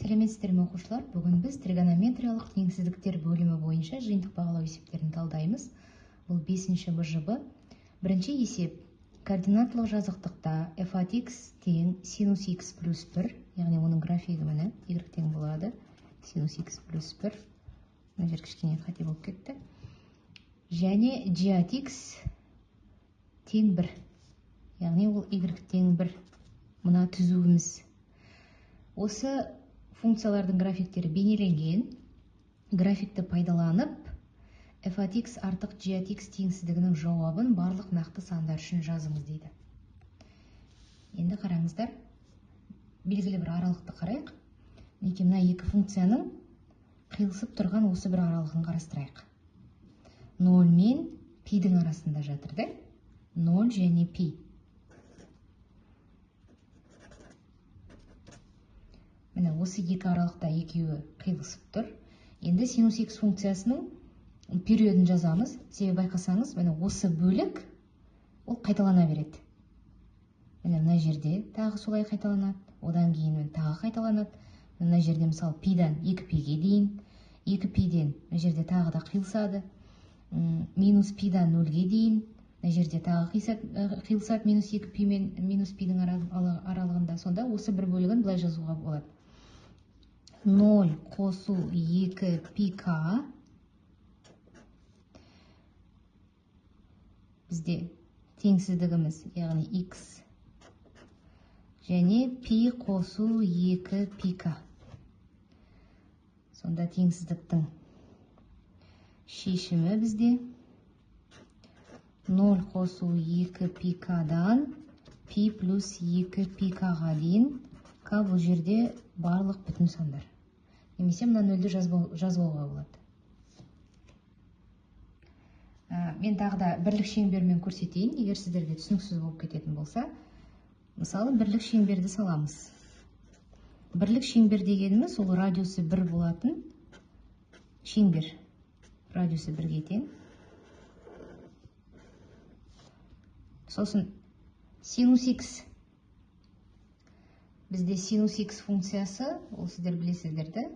Сәлеметсіздер ме оқушылар? Бүгін біз тригонометриялық теңсіздіктер бөлімі бойынша жиынтық бағалау есептерін талдаймыз. Бұл 5-ші БЖБ. Бірінші есеп. Координаталық жазықтықта f от x тең синус x плюс 1, яғни оның графигі міне y тең болады. Синус x плюс 1. Мына жер кішкене қате болып кетті. Және g от x тең 1. Яғни ол y тең 1. Мына түзуіміз. Осы функциялардың графиктері бейнеленген. Графикті пайдаланып, f от x артық g от x теңсіздігінің жауабын барлық нақты сандар үшін жазыңыз дейді. Енді қараңыздар, белгілі бір аралықты қарайық. Мінекей мына екі функцияның қиылысып тұрған осы бір аралығын қарастырайық. 0 мен пидің арасында жатыр, да? 0 және пи. Міне осы екі аралықта екеуі қиылысып тұр. Енді синус x функциясының периодын жазамыз. Себебі байқасаңыз, міне осы бөлік ол қайталана береді. Міне мына жерде тағы солай қайталанады, одан кейін тағы қайталанады. Мына жерде мысалы пидан 2пиге дейін, 2пиден мына жерде тағы да қиылысады. Минус пидан 0-ге дейін, мына жерде тағы қиылысады минус 2пи мен минус пидің аралығында. Сонда осы бір бөлігін былай жазуға болады. 0 қосу 2πk бізде теңсіздігіміз, яғни x және пи қосу 2πk. Сонда теңсіздіктің шешімі бізде 0 қосу 2πk-дан пи плюс 2πk-ға дейін. К бұл жерде барлық бүтін сандар. Немесе мына нөлді жазбауға болады. Мен тағы да бірлік шеңбермен көрсетейін, егер сіздерге түсініксіз болып кететін болса. Мысалы, бірлік шеңберді саламыз. Бірлік шеңбер дегеніміз ол радиусы 1 болатын шеңбер. Радиусы 1-ге тең. Сосын синус x. Бізде синус x функциясы, ол сіздер білесіздерді,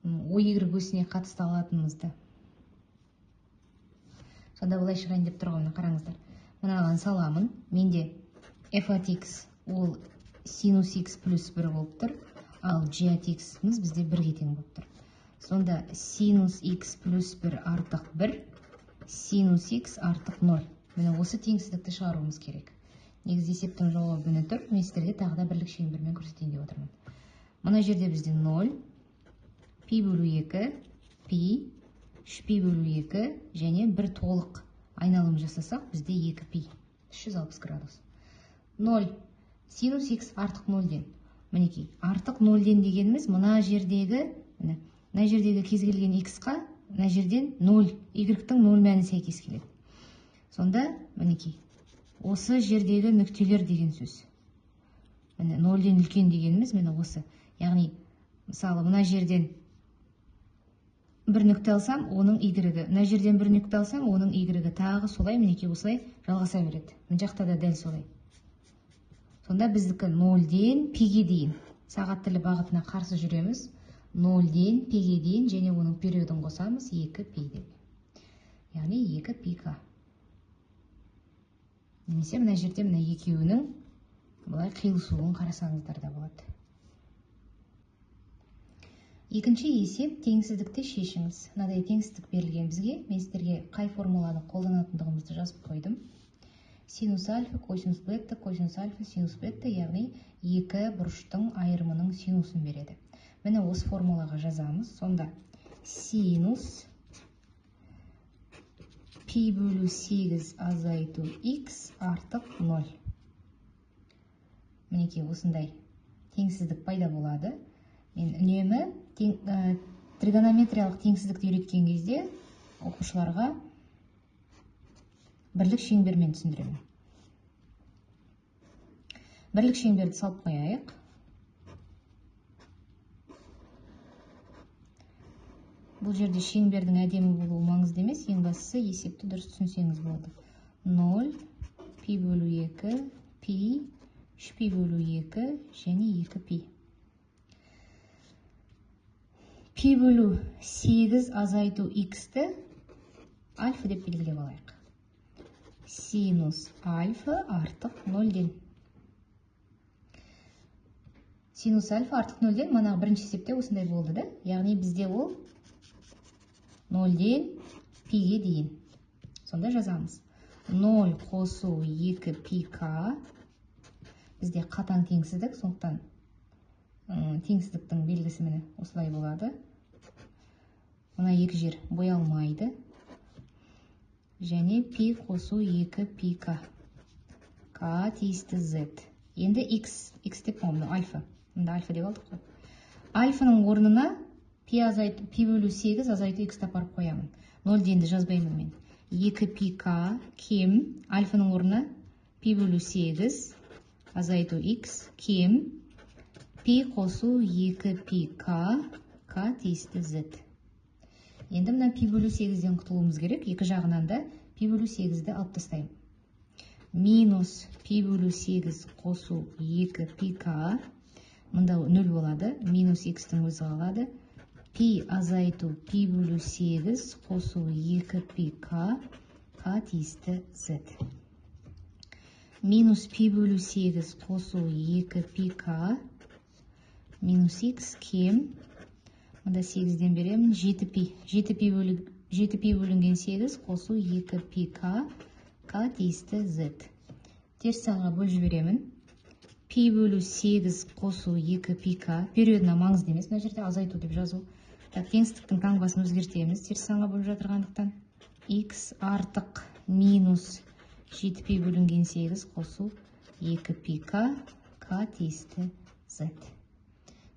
OY өсіне қатысты алатынымызды. Сонда былай шығайын деп тұрғанына қараңыздар. Мынаған саламын. Менде f от x ол синус x плюс 1 болып тұр, ал g от x-міз бізде 1-ге тең болып тұр. Сонда синус x плюс 1 артық 1, синус x артық 0. Міне осы теңсіздікті шығаруымыз керек. Негізі есептің жауабы бұны тұр. Мен сіздерге тағы да бірлік шеңбермен көрсетейін деп отырмын. Мына жерде бізде 0, пи бөлу 2, пи, 3пи бөлу 2 және бір толық айналым жасасақ, бізде 2пи, 360 градус. 0, синус x артық 0-ден. Мінекей, артық 0-ден дегеніміз мына жердегі кез келген x-қа, мына жерден 0, y-тің 0 мәні сәйкес келеді. Сонда, мінекей, осы жердегі нүктелер деген сөз. 0-ден үлкен дегеніміз міне осы. Яғни, мысалы, мына жерден бір нүкте алсам, оның y-гі. Мына жерден бір нүкте алсам, оның y-гі тағы солай, мінекей осылай жалғаса береді. Мына жақта да дәл солай. Сонда біздікі 0-ден пиге дейін. Сағат тілі бағытына қарсы жүреміз. 0-ден пиге дейін және оның периодын қосамыз 2пи деп. Яғни 2πk. Немесе мына жерде мына екеуінің бұлай қиылысуын қарасаңыздар да болады. Екінші есеп теңсіздікті шешіңіз. Мынадай теңсіздік берілген бізге. Мен сіздерге қай формуланы қолданатындығымызды жазып қойдым. Синус альфа, косинус бета, косинус альфа, синус бета, яғни екі бұрыштың айырымының синусын береді. Міне осы формулаға жазамыз. Сонда синус пи бөлу 8 азайту x артық 0. Мінекей осындай теңсіздік пайда болады. Мен үнемі тригонометриялық теңсіздікті үйреткен кезде оқушыларға бірлік шеңбермен түсіндіремін. Бірлік шеңберді салып қояйық. Бұл жерде шеңбердің әдемі болуы маңызды емес, ең бастысы есепті дұрыс түсінсеңіз болады. 0, пи бөлу 2, пи, 3пи бөлу 2 және 2пи. пи бөлу 8 азайту x-ті альфа деп белгілеп алайық. Синус альфа артық 0-ден. Синус альфа артық 0-ден, манағы бірінші есепте осындай болды да? Яғни бізде ол 0-ден пиге дейін. Сонда жазамыз. 0 қосу 2 пи к. Бізде қатаң теңсіздік, сондықтан теңсіздіктің белгісі міне осылай болады. Мына екі жер боялмайды. Және пи қосу 2 пи к. К тиісті z. Енді x деп болмды, альфа. Мында альфа деп алдық қой. Альфаның орнына пи бөлу 8 азайту x апарып қоямын. 0-денді жазбаймын мен. 2 пи к кем альфаның орнына пи бөлу 8 азайту x кем пи қосу 2 пи к тиісті z. Енді мына пи бөлу 8-ден құтылуымыз керек. Екі жағынан да пи бөлу 8-ді алып тастаймын. Минус пи бөлу 8 қосу 2 пи к. Мұнда 0 болады. Минус x-тің өзі қалады. Пи азайту пи бөлу 8 қосу 2 пи к тиісті z. Минус пи бөлу 8 қосу 2 пи к минус x кем. Мұнда 8-ден беремін 7 пи. 7 пи бөлінген 8 қосу 2 пи к тиісті z. Теріс санға бөліп жіберемін. Пи бөлу 8 қосу 2 пи к. Периодына маңызды емес, мына жерде азайту деп жазу. Теңсіздіктің таңбасын өзгертеміз. Теріс санға бөліп жатырғандықтан. X артық минус 7 пи бөлінген 8 қосу 2 пи к тиісті z.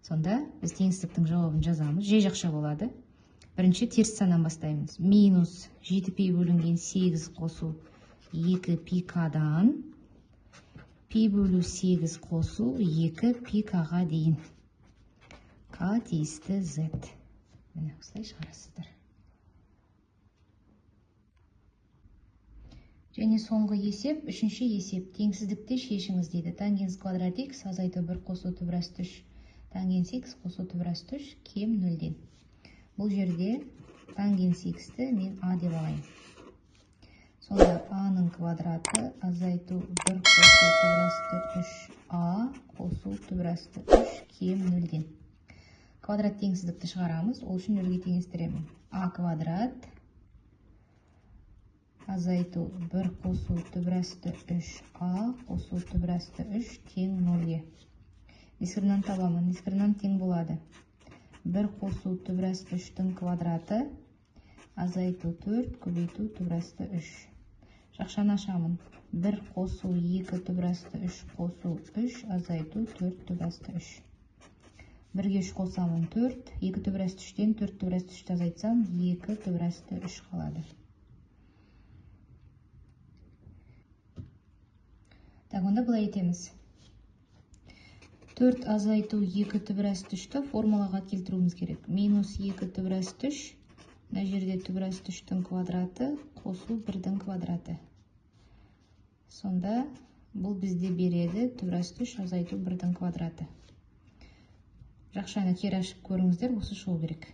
Сонда біз теңсіздіктің жауабын жазамыз. Же жақша болады. Бірінші теріс саннан бастаймыз. Минус 7 пи бөлінген 8 қосу 2 пи к-дан пи бөлу 8 қосу 2 пи к-ға дейін. К тиісті z. Міне, осылай шығарасыздар. Және соңғы есеп, үшінші есеп. Теңсіздікті шешіңіз дейді. Тангенс квадрат x азайту 1 қосу түбірас 3. Тангенс x қосу түбірас 3 кем 0-ден. Бұл жерде тангенс x-ті мен а деп алайын. Сонда а-ның квадраты азайту 1 қосу түбірасты 3а қосу түбірасты 3 кем 0-ден. Квадрат теңсіздікті шығарамыз. Ол үшін 0-ге теңестіремін. А квадрат азайту 1 қосу түбірасты 3а қосу түбірасты 3 тең 0-ге. Дискриминант табамын. Дискриминант тең болады. 1 қосу түбірасты 3-тің квадраты азайту 4 көбейту түбірасты 3. Жақшаны ашамын. 1 қосу 2 түбірасты 3 қосу 3 азайту 4 түбірасты 3. 1-ге 3 қосамын 4. 2 түбірасты 3-тен 4 түбірасты 3 азайтсам 2 түбірасты 3 қалады. Онда бұлай етеміз. 4 азайту 2 түбірасты 3-ті формулаға келтіруіміз керек. Минус 2 түбірасты 3. Мына жерде түбірасты 3-тің квадраты қосу 1-дің квадраты. Сонда бұл бізде береді түбірасты 3 азайту 1-дің квадраты. Жақшаны кері ашып көріңіздер, осы шығу керек.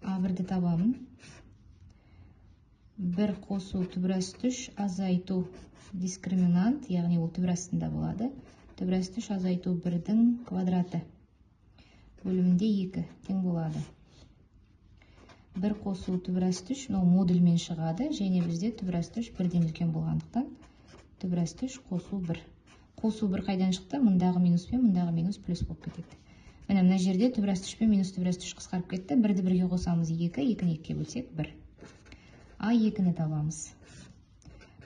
А1-ді табамын. 1 қосу түбірасты 3 азайту дискриминант, яғни ол түбірастында болады. Түбірасты 3 азайту 1-дің квадраты. Бөлімінде 2 тең болады. 1 қосу түбірасты 3, модульмен шығады, және бізде түбірасты 3 1-ден үлкен болғандықтан түбірасты 3 қосу 1. Қосу 1 қайдан шықты? Мұндағы минус пен мұндағы минус плюс болып кетеді. Мына жерде түбірасты 3 пен минус түбірасты 3 қысқарып кетті. 1-ді 1-ге қосамыз 2, 2-ні 2-ге бөлсек 1. А2-ні табамыз.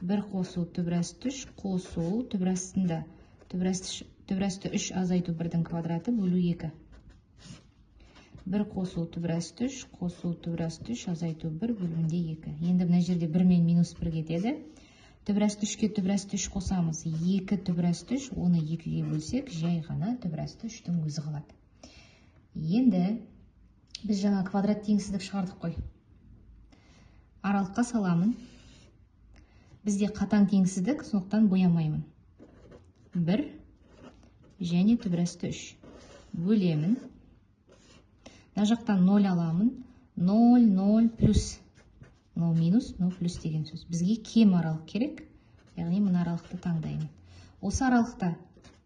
1 қосу түбірасты 3 қосу түбірастында түбірасты 3 азайту 1-дің квадраты бөлу 2. 1 қосу түбірасты 3 қосу түбірасты 3 азайту 1 бөлімінде 2. Енді мына жерде 1 мен минус 1 кетеді. Түбірасты 3-ке түбірасты 3 қосамыз. 2 түбірасты 3, оны 2-ге бөлсек, жай ғана түбірасты 3-тің өзі қалады. Енді біз жаңа квадрат теңсіздік шығардық қой. Аралыққа саламын. Бізде қатаң теңсіздік, сондықтан боямаймын. 1 және түбірасты 3. Бөлемін. мына жақтан 0 аламын. 0, 0 плюс. 0 минус, 0 плюс деген сөз. Бізге кем аралық керек. Яғни мына аралықты таңдаймын. Осы аралықта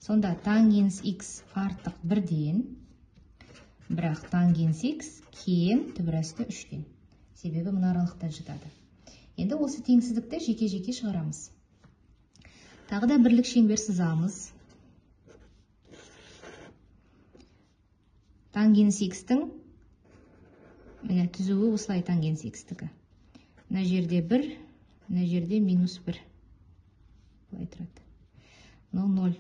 сонда тангенс x артық 1-ден, бірақ тангенс x кем түбір асты 3-ден. Себебі мына аралықта жатады. Енді осы теңсіздікті жеке-жеке шығарамыз. Тағы да бірлік шеңбер сызамыз. Тангенс x-тің міне түзуі осылай тангенс x-тікі. Мына жерде 1, мына жерде минус 1. Бұлай тұрады. 0, 0.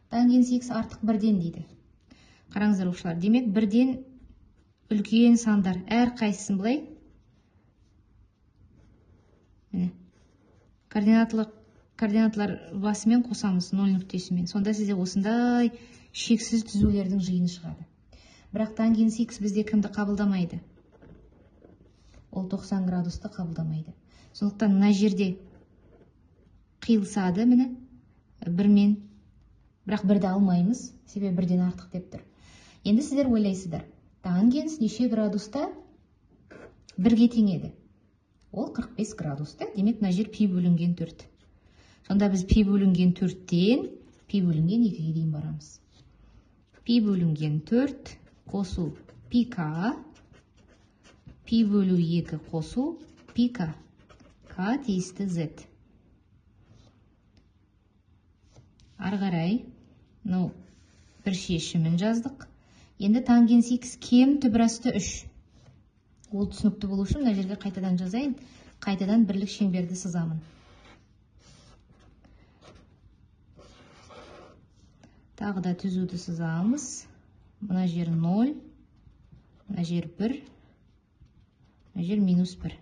Тангенс x артық 1-ден дейді. Қараңыздар оқушылар. Демек 1-ден үлкен сандар әр қайсысын бұлай. Міне. Координаталар басымен қосамыз 0 нүктесімен. Сонда сізде осындай шексіз түзулердің жиыны шығады. Бірақ тангенс x бізде кімді қабылдамайды? Ол 90 градусты қабылдамайды. Сондықтан мына жерде қиылысады міне 1-мен. Бірақ 1-ді алмаймыз, себебі 1-ден артық деп тұр. Енді сіздер ойлайсыздар, тангенс неше градуста 1-ге теңеді? Ол 45 градусты, демек мына жер пи бөлінген 4. Сонда біз пи бөлінген 4-тен пи бөлінген 2-ге дейін барамыз. Пи бөлінген 4 қосу пи-к, пи бөлу 2 қосу пи-к. К тиісті z. Ары қарай, бір шешімін жаздық. Енді тангенс x кем түбір асты 3. Ол түсінікті болу үшін мына жерге қайтадан жазайын. Қайтадан бірлік шеңберді сызамын. Тағы да түзуді сызамыз. Мына жер 0, мына жер 1, мына жер минус 1.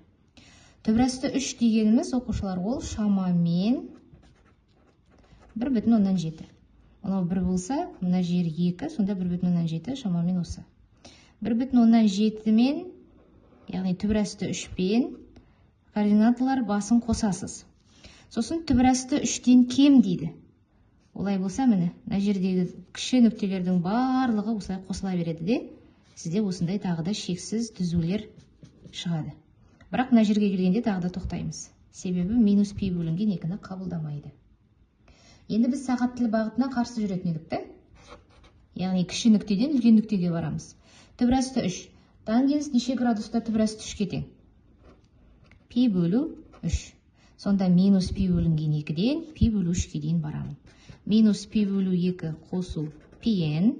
Түбір асты 3 дегеніміз оқушылар ол шамамен 1,7. Онау 1 болса, мына жер 2, сонда 1,7 шамамен осы. 1,7-мен, яғни түбір асты 3-пен координаталар басын қосасыз. Сосын түбір асты 3-ден кем дейді. Олай болса, міне, мына жердегі кіші нүктелердің барлығы осылай қосыла береді де, сізде осындай тағы да шексіз түзулер шығады. Бірақ мына жерге келгенде тағы да тоқтаймыз. Себебі минус пи бөлінген 2-ні қабылдамайды. Енді біз сағат тілі бағытына қарсы жүретін едік, та? Яғни кіші нүктеден үлкен нүктеге барамыз. Түбір асты 3. Тангенс неше градуста түбір асты 3-ге тең? Пи бөлу 3. Сонда минус пи бөлінген 2-ден пи бөлу 3-ге дейін барамын. Минус пи бөлу 2 қосу пи-н,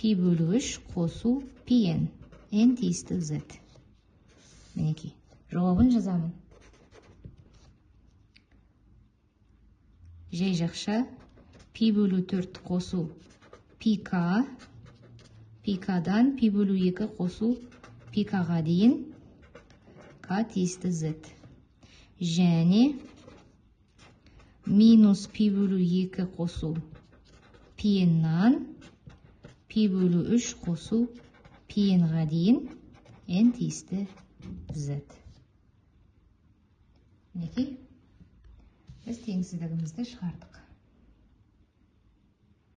пи бөлу 3 қосу пи-н. N тиісті z. Мінекей, жауабын жазамын. Жай жақша, пи бөлу 4 қосу пи-к, пи-к-дан пи бөлу 2 қосу пи-к-ға дейін к тиісті z. Және минус пи бөлу 2 қосу пи-ннан пи бөлу 3 қосу пи-нға дейін n тиісті z. Мінекей, біз теңсіздігімізді шығардық.